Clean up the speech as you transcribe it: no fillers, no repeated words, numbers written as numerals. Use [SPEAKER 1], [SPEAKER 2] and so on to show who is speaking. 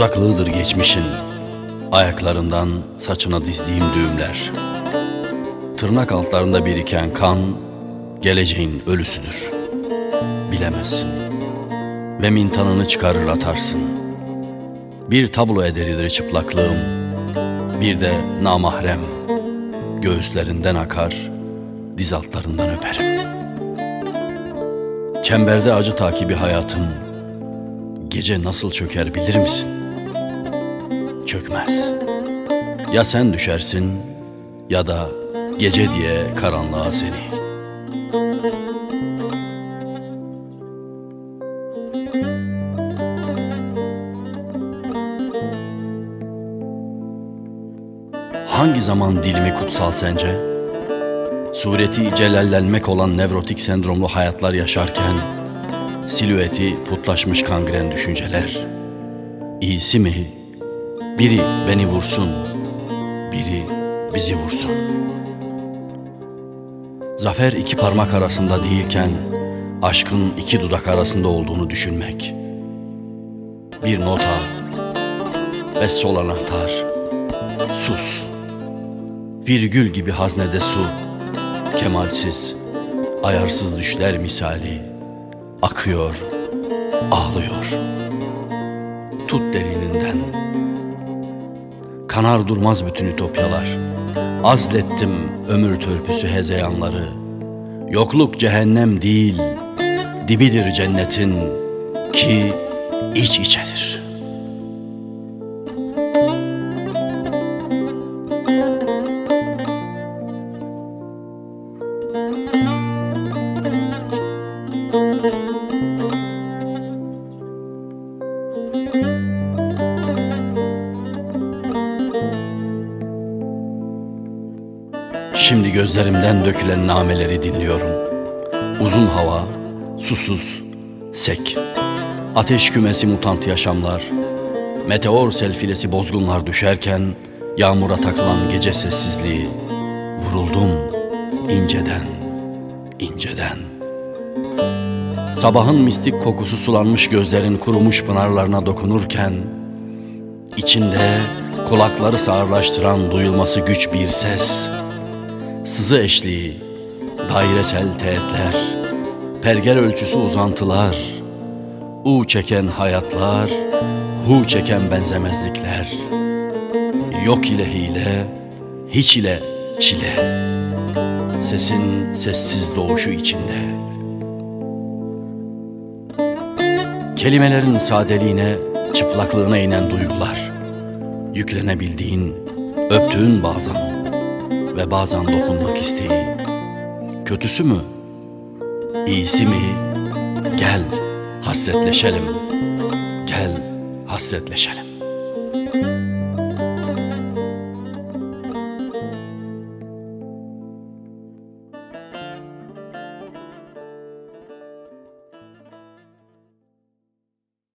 [SPEAKER 1] Uzaklığıdır geçmişin, ayaklarından saçına dizdiğim düğümler. Tırnak altlarında biriken kan, geleceğin ölüsüdür. Bilemezsin ve mintanını çıkarır atarsın. Bir tablo ederidir çıplaklığım, bir de namahrem. Göğüslerinden akar, diz altlarından öperim. Çemberde acı takibi hayatım, gece nasıl çöker bilir misin? Çökmez. Ya sen düşersin ya da gece diye karanlığa seni. Hangi zaman dilimi kutsal sence? Sureti celallenmek olan nevrotik sendromlu hayatlar yaşarken, silüeti putlaşmış kangren düşünceler. İyisi mi? Biri beni vursun, biri bizi vursun. Zafer iki parmak arasında değilken, aşkın iki dudak arasında olduğunu düşünmek. Bir nota ve sol anahtar, sus. Virgül gibi haznede su, kemalsiz, ayarsız düşler misali, akıyor, ağlıyor. Tut derininden. Kanar durmaz bütün ütopyalar. Azlettim ömür törpüsü hezeyanları. Yokluk cehennem değil, dibidir cennetin ki iç içedir. Şimdi gözlerimden dökülen nameleri dinliyorum. Uzun hava, susuz, sek. Ateş kümesi mutant yaşamlar. Meteor selfilesi bozgunlar düşerken yağmura takılan gece sessizliği. Vuruldum inceden, inceden. Sabahın mistik kokusu sulanmış gözlerin kurumuş pınarlarına dokunurken, içinde kulakları sağırlaştıran duyulması güç bir ses. Sızı eşliği, dairesel teğetler, pergel ölçüsü uzantılar, u çeken hayatlar, hu çeken benzemezlikler, yok ile hile, hiç ile çile, sesin sessiz doğuşu içinde. Kelimelerin sadeliğine, çıplaklığına inen duygular, yüklenebildiğin, öptüğün bazen ve bazen dokunmak isteği. Kötüsü mü? İyisi mi? Gel hasretleşelim. Gel hasretleşelim.